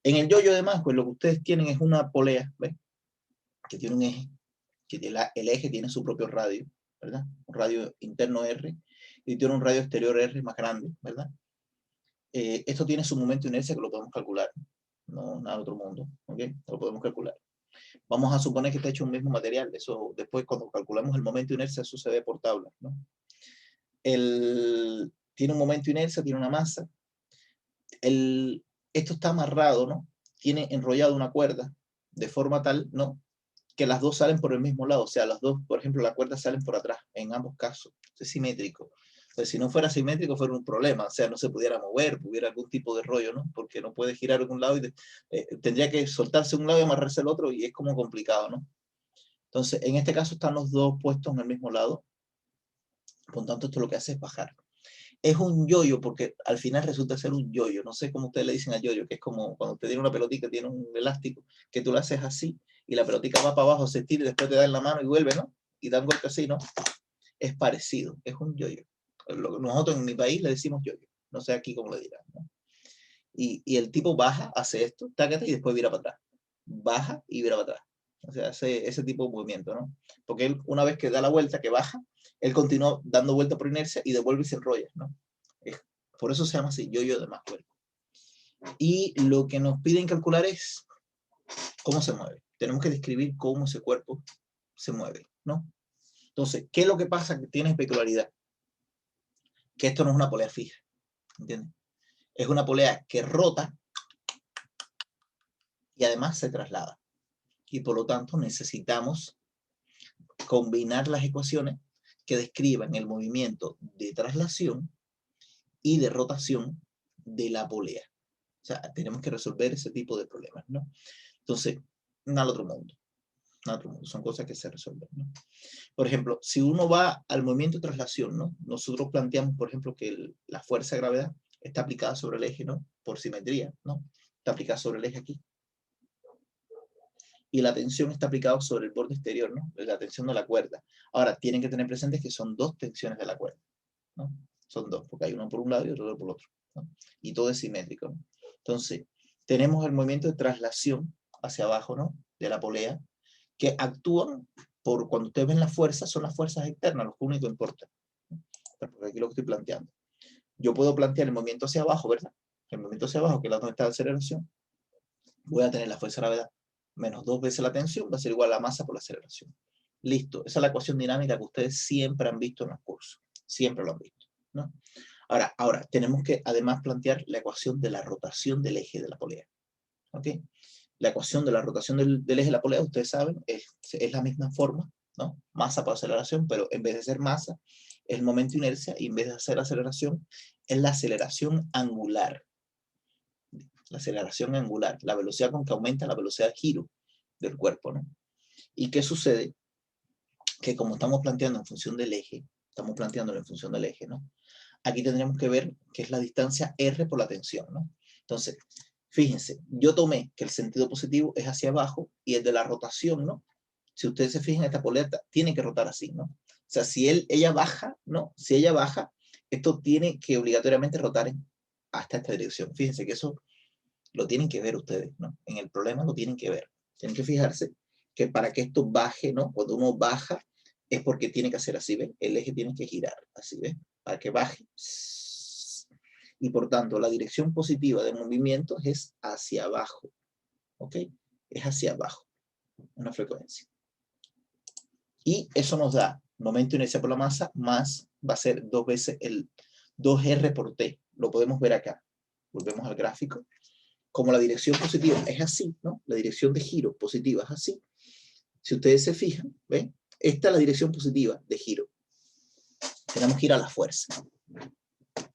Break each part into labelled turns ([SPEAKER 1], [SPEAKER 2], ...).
[SPEAKER 1] En el yoyo, además, pues lo que ustedes tienen es una polea, ¿ves? Que tiene un eje, que el eje tiene su propio radio, ¿verdad? Un radio interno R, y tiene un radio exterior R más grande, ¿verdad? Esto tiene su momento de inercia que lo podemos calcular, no nada de otro mundo, ¿ok? Lo podemos calcular. Vamos a suponer que está hecho un mismo material, eso después cuando calculamos el momento de inercia, eso se ve por tabla, ¿no? Tiene un momento de inercia, tiene una masa, esto está amarrado, ¿no? Tiene enrollado una cuerda de forma tal, ¿no? Que las dos salen por el mismo lado, o sea, las dos, por ejemplo, las cuerdas salen por atrás, en ambos casos, es simétrico. Entonces, si no fuera simétrico, fuera un problema, o sea, no se pudiera mover, hubiera algún tipo de rollo, ¿no? Porque no puede girar en un lado y tendría que soltarse un lado y amarrarse el otro y es como complicado, ¿no? Entonces, en este caso están los dos puestos en el mismo lado, por tanto, esto lo que hace es bajar. Es un yoyo porque al final resulta ser un yoyo. No sé cómo ustedes le dicen al yoyo, que es como cuando usted tiene una pelotita, tiene un elástico, que tú lo haces así y la pelotita va para abajo, se estira y después te da en la mano y vuelve, ¿no? Y da un golpe así, ¿no? Es parecido, es un yoyo. Nosotros en mi país le decimos yoyo. No sé aquí cómo le dirán, ¿no? Y el tipo baja, hace esto, tácate y después vira para atrás. Baja y vira para atrás. O sea, hace ese tipo de movimiento, ¿no? Porque él, una vez que da la vuelta, que baja, él continúa dando vuelta por inercia y devuelve y se enrolla, ¿no? Por eso se llama así, yoyo de Maxwell. Y lo que nos piden calcular es cómo se mueve. Tenemos que describir cómo ese cuerpo se mueve, ¿no? Entonces, ¿qué es lo que pasa? Que tiene peculiaridad. Que esto no es una polea fija, ¿entiendes? Es una polea que rota y además se traslada. Y por lo tanto necesitamos combinar las ecuaciones que describan el movimiento de traslación y de rotación de la polea. O sea, tenemos que resolver ese tipo de problemas, ¿no? Entonces, nada al otro mundo. Nada otro mundo. Son cosas que se resuelven, ¿no? Por ejemplo, si uno va al movimiento de traslación, ¿no? Nosotros planteamos, por ejemplo, que la fuerza de gravedad está aplicada sobre el eje, ¿no? Por simetría, ¿no? Está aplicada sobre el eje aquí. Y la tensión está aplicada sobre el borde exterior, ¿no? La tensión de la cuerda. Ahora, tienen que tener presentes que son dos tensiones de la cuerda, ¿no? Son dos, porque hay uno por un lado y otro por el otro, ¿no? Y todo es simétrico, ¿no? Entonces, tenemos el movimiento de traslación hacia abajo, ¿no? De la polea, que actúan por, cuando ustedes ven las fuerzas, son las fuerzas externas, lo único que importa. Porque aquí lo que estoy planteando. Yo puedo plantear el movimiento hacia abajo, ¿verdad? El movimiento hacia abajo, que es la donde está la aceleración. Voy a tener la fuerza de gravedad menos 2 veces la tensión, va a ser igual a la masa por la aceleración. Listo, esa es la ecuación dinámica que ustedes siempre han visto en los cursos. Siempre lo han visto, ¿no? Ahora, tenemos que además plantear la ecuación de la rotación del eje de la polea. ¿Ok? La ecuación de la rotación del eje de la polea, ustedes saben, es la misma forma, ¿no? Masa por aceleración, pero en vez de ser masa, es el momento de inercia, y en vez de hacer aceleración, es la aceleración angular. La aceleración angular, la velocidad con que aumenta la velocidad de giro del cuerpo, ¿no? ¿Y qué sucede? Que como estamos planteando en función del eje, estamos planteándolo en función del eje, ¿no? Aquí tendríamos que ver que es la distancia R por la tensión, ¿no? Entonces, fíjense, yo tomé que el sentido positivo es hacia abajo y el de la rotación, ¿no? Si ustedes se fijan, esta polea tiene que rotar así, ¿no? O sea, si ella baja, ¿no? Si ella baja, esto tiene que obligatoriamente rotar hasta esta dirección. Fíjense que eso lo tienen que ver ustedes, ¿no? En el problema lo tienen que ver. Tienen que fijarse que para que esto baje, ¿no? Cuando uno baja, es porque tiene que hacer así, ¿ves? El eje tiene que girar, así, ¿ves? Para que baje. Y por tanto, la dirección positiva de movimiento es hacia abajo, ¿ok? Es hacia abajo, una frecuencia. Y eso nos da momento de inercia por la masa más, va a ser 2 veces el 2R por T. Lo podemos ver acá. Volvemos al gráfico. Como la dirección positiva es así, ¿no? La dirección de giro positiva es así. Si ustedes se fijan, ¿ven? Esta es la dirección positiva de giro. Tenemos que ir a la fuerza,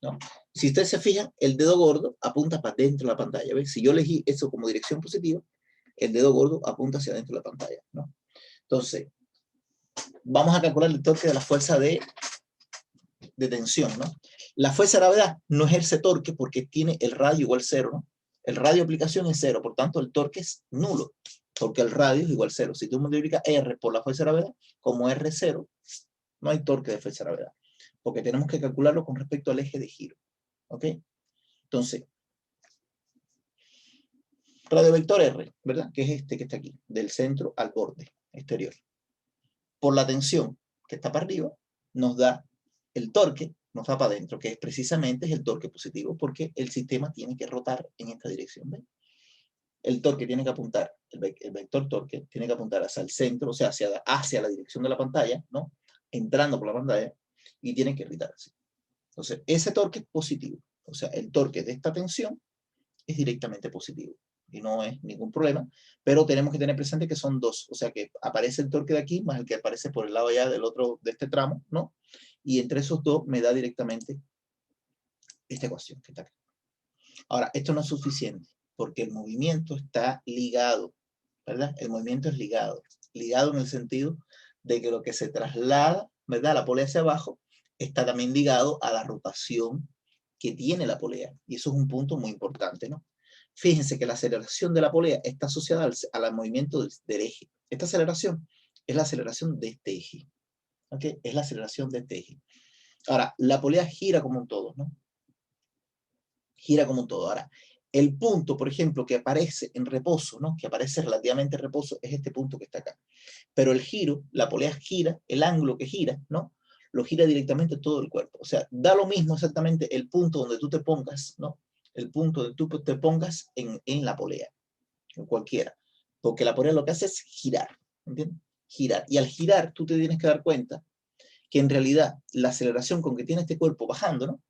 [SPEAKER 1] ¿no? Si ustedes se fijan, el dedo gordo apunta para dentro de la pantalla, ¿ven? Si yo elegí eso como dirección positiva, el dedo gordo apunta hacia dentro de la pantalla, ¿no? Entonces, vamos a calcular el torque de la fuerza de tensión, ¿no? La fuerza de gravedad no ejerce torque porque tiene el radio igual cero, ¿no? El radio de aplicación es cero, por tanto el torque es nulo, porque el radio es igual cero. Si tú multiplicas R por la fuerza de gravedad, como R es cero, no hay torque de fuerza de gravedad, porque tenemos que calcularlo con respecto al eje de giro, ¿ok? Entonces, radiovector R, ¿verdad? Que es este que está aquí, del centro al borde exterior. Por la tensión que está para arriba, nos da el torque, nos da para adentro, que es precisamente el torque positivo, porque el sistema tiene que rotar en esta dirección. ¿Ven? El torque tiene que apuntar, el vector torque tiene que apuntar hacia el centro, o sea, hacia la dirección de la pantalla, ¿no? Entrando por la pantalla, y tiene que irritar así. Entonces, ese torque es positivo. O sea, el torque de esta tensión es directamente positivo. Y no es ningún problema, pero tenemos que tener presente que son dos. O sea, que aparece el torque de aquí, más el que aparece por el lado allá del otro, de este tramo, ¿no? Y entre esos dos me da directamente esta ecuación que está aquí. Ahora, esto no es suficiente, porque el movimiento está ligado, ¿verdad? El movimiento es ligado en el sentido de que lo que se traslada, ¿verdad? La polea hacia abajo, está también ligado a la rotación que tiene la polea. Y eso es un punto muy importante, ¿no? Fíjense que la aceleración de la polea está asociada al movimiento del eje. Esta aceleración es la aceleración de este eje. ¿Ok? Es la aceleración de este eje. Ahora, la polea gira como un todo, ¿no? Gira como un todo. Ahora, el punto, por ejemplo, que aparece en reposo, ¿no? Que aparece relativamente en reposo, es este punto que está acá. Pero el giro, la polea gira, el ángulo que gira, ¿no? Lo gira directamente todo el cuerpo. O sea, da lo mismo exactamente el punto donde tú te pongas, ¿no? El punto donde tú te pongas en la polea, en cualquiera. Porque la polea lo que hace es girar, ¿entiendes? Girar. Y al girar, tú te tienes que dar cuenta que en realidad la aceleración con que tiene este cuerpo bajando, ¿no?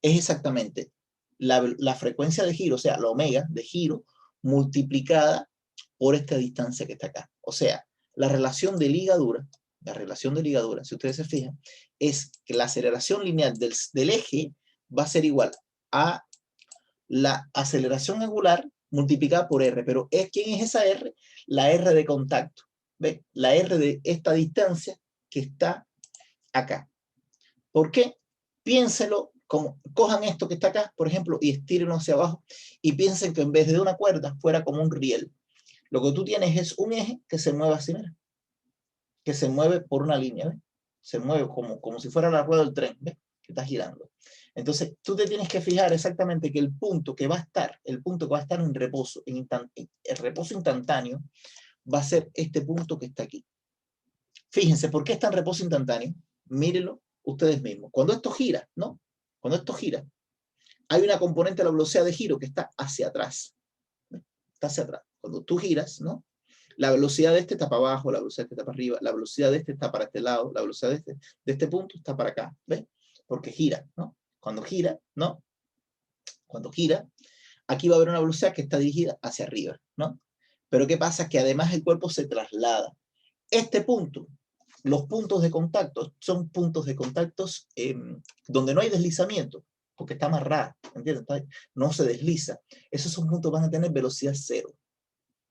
[SPEAKER 1] Es exactamente la frecuencia de giro, o sea, la omega de giro, multiplicada por esta distancia que está acá. O sea, la relación de ligadura, si ustedes se fijan, es que la aceleración lineal del eje va a ser igual a la aceleración angular multiplicada por R. Pero ¿quién es esa R? La R de contacto. ¿Ve? La R de esta distancia que está acá. ¿Por qué? Piénselo, como, cojan esto que está acá, por ejemplo, y estírenlo hacia abajo, y piensen que en vez de una cuerda fuera como un riel. Lo que tú tienes es un eje que se mueve así, mira, que se mueve por una línea, ¿ves? Se mueve como si fuera la rueda del tren, ¿ves? Que está girando. Entonces, tú te tienes que fijar exactamente que el punto que va a estar, en reposo, el reposo instantáneo, va a ser este punto que está aquí. Fíjense, ¿por qué está en reposo instantáneo? Mírenlo ustedes mismos. Cuando esto gira, ¿no? Cuando esto gira, hay una componente de la velocidad de giro que está hacia atrás. Está hacia atrás. Cuando tú giras, ¿no? La velocidad de este está para abajo, la velocidad de este está para arriba, la velocidad de este está para este lado, la velocidad de este punto está para acá. ¿Ves? Porque gira, ¿no? Cuando gira, ¿no? Cuando gira, aquí va a haber una velocidad que está dirigida hacia arriba, ¿no? Pero ¿qué pasa? Que además el cuerpo se traslada. Este punto, los puntos de contacto, son puntos de contactos donde no hay deslizamiento, porque está amarrada, ¿entiendes? No se desliza. Esos son puntos van a tener velocidad cero.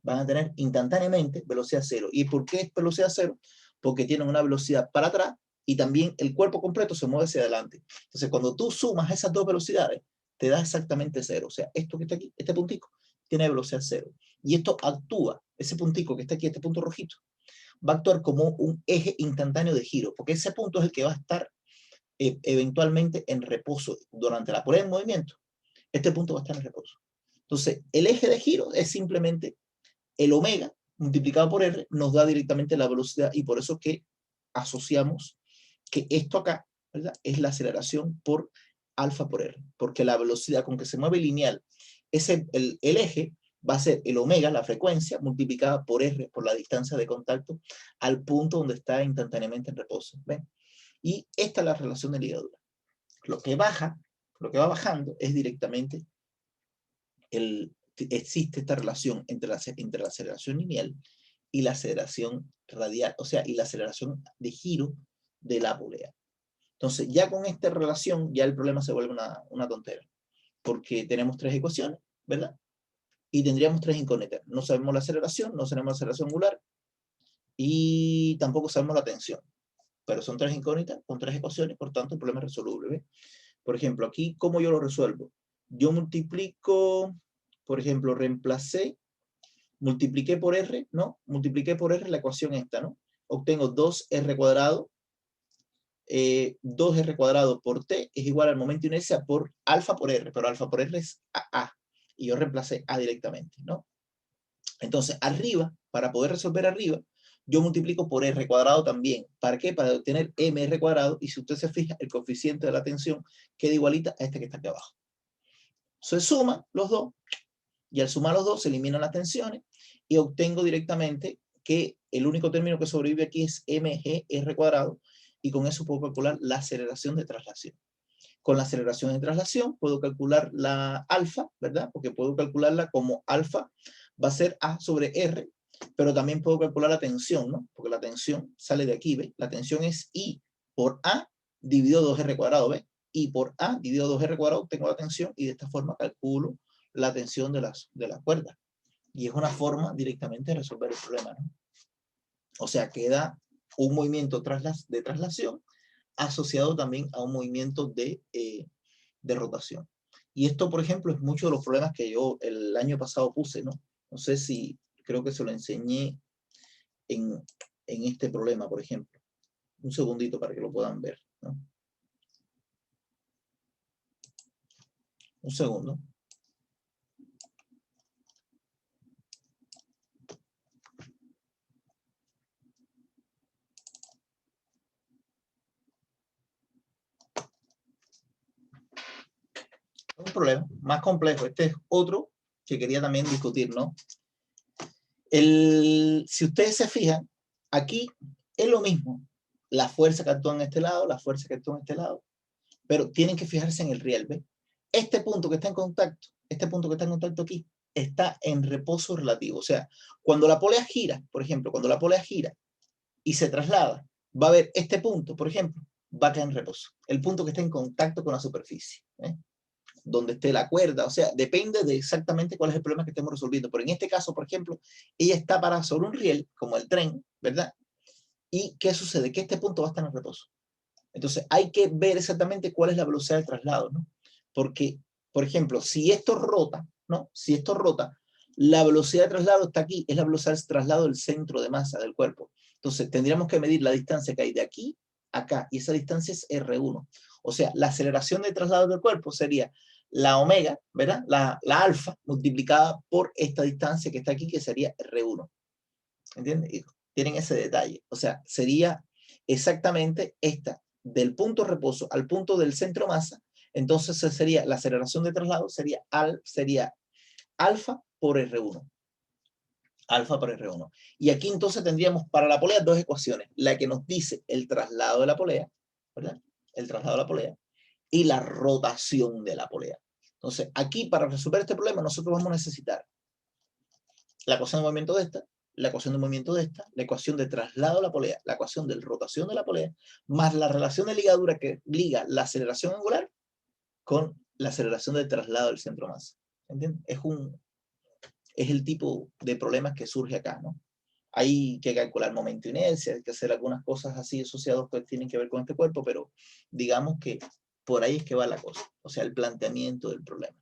[SPEAKER 1] Van a tener instantáneamente velocidad cero. ¿Y por qué es velocidad cero? Porque tienen una velocidad para atrás y también el cuerpo completo se mueve hacia adelante. Entonces, cuando tú sumas esas dos velocidades, te da exactamente cero. O sea, esto que está aquí, este puntico, tiene velocidad cero. Y esto actúa, ese puntico que está aquí, este punto rojito, va a actuar como un eje instantáneo de giro, porque ese punto es el que va a estar eventualmente en reposo durante la polea en movimiento. Este punto va a estar en reposo. Entonces, el eje de giro es simplemente el omega multiplicado por R, nos da directamente la velocidad, y por eso que asociamos que esto acá, ¿verdad? Es la aceleración por alfa por R, porque la velocidad con que se mueve lineal, el eje va a ser el omega, la frecuencia, multiplicada por R, por la distancia de contacto, al punto donde está instantáneamente en reposo. ¿Ven? Y esta es la relación de ligadura. Lo que va bajando es directamente existe esta relación entre la aceleración lineal y la aceleración radial, o sea, y la aceleración de giro de la polea. Entonces, ya con esta relación, ya el problema se vuelve una tontera, porque tenemos tres ecuaciones, ¿verdad? Y tendríamos tres incógnitas. No sabemos la aceleración, no sabemos la aceleración angular, y tampoco sabemos la tensión. Pero son tres incógnitas con tres ecuaciones, por tanto el problema es resoluble. ¿Ves? Por ejemplo, aquí, ¿cómo yo lo resuelvo? Yo multiplico, por ejemplo, multipliqué por R, ¿no? Multipliqué por R la ecuación esta, ¿no? Obtengo 2R cuadrado, 2R cuadrado por T es igual al momento de inercia por alfa por R, pero alfa por R es A, y yo reemplacé A directamente, ¿no? Entonces, arriba, para poder resolver arriba, yo multiplico por r cuadrado también. ¿Para qué? Para obtener mr cuadrado, y si usted se fija, el coeficiente de la tensión queda igualita a este que está aquí abajo. Se suman los dos, y al sumar los dos se eliminan las tensiones, y obtengo directamente que el único término que sobrevive aquí es mgr cuadrado, y con eso puedo calcular la aceleración de traslación. Con la aceleración de traslación puedo calcular la alfa, ¿verdad? Porque puedo calcularla como alfa va a ser A sobre R, pero también puedo calcular la tensión, ¿no? Porque la tensión sale de aquí, ¿ves? La tensión es I por A dividido 2R cuadrado, ¿ves? I por A dividido 2R cuadrado, tengo la tensión y de esta forma calculo la tensión de las cuerdas. Y es una forma directamente de resolver el problema, ¿no? O sea, queda un movimiento de traslación asociado también a un movimiento de rotación. Y esto, por ejemplo, es mucho de los problemas que yo el año pasado puse, ¿no? No sé si, creo que se lo enseñé en este problema, por ejemplo. Un segundito para que lo puedan ver, ¿no? Un segundo. Un problema más complejo. Este es otro que quería también discutir, ¿no? Si ustedes se fijan, aquí es lo mismo. La fuerza que actúa en este lado, la fuerza que actúa en este lado. Pero tienen que fijarse en el riel, ¿ves? Este punto que está en contacto, este punto que está en contacto aquí, está en reposo relativo. O sea, cuando la polea gira, por ejemplo, cuando la polea gira y se traslada, va a haber este punto, por ejemplo, va a caer en reposo. El punto que está en contacto con la superficie, ¿eh? Donde esté la cuerda, o sea, depende de exactamente cuál es el problema que estemos resolviendo. Pero en este caso, por ejemplo, ella está parada sobre un riel, como el tren, ¿verdad? ¿Y qué sucede? Que este punto va a estar en reposo. Entonces, hay que ver exactamente cuál es la velocidad del traslado, ¿no? Porque, por ejemplo, si esto rota, ¿no? Si esto rota, la velocidad de traslado está aquí, es la velocidad de traslado del centro de masa del cuerpo. Entonces, tendríamos que medir la distancia que hay de aquí a acá, y esa distancia es R1. O sea, la aceleración de traslado del cuerpo sería la omega, ¿verdad? La alfa multiplicada por esta distancia que está aquí, que sería R1. ¿Entiendes? Y tienen ese detalle. O sea, sería exactamente esta, del punto reposo al punto del centro masa. Entonces sería la aceleración de traslado sería alfa por R1. Alfa por R1. Y aquí entonces tendríamos para la polea dos ecuaciones. La que nos dice el traslado de la polea, ¿verdad? El traslado de la polea y la rotación de la polea. Entonces, aquí para resolver este problema nosotros vamos a necesitar la ecuación de movimiento de esta, la ecuación de movimiento de esta, la ecuación de traslado de la polea, la ecuación de rotación de la polea, más la relación de ligadura que liga la aceleración angular con la aceleración de traslado del centro masa. ¿Entiendes? Es el tipo de problemas que surge acá, ¿no? Hay que calcular momento de inercia, hay que hacer algunas cosas así asociadas que tienen que ver con este cuerpo, pero digamos que por ahí es que va la cosa, o sea, el planteamiento del problema.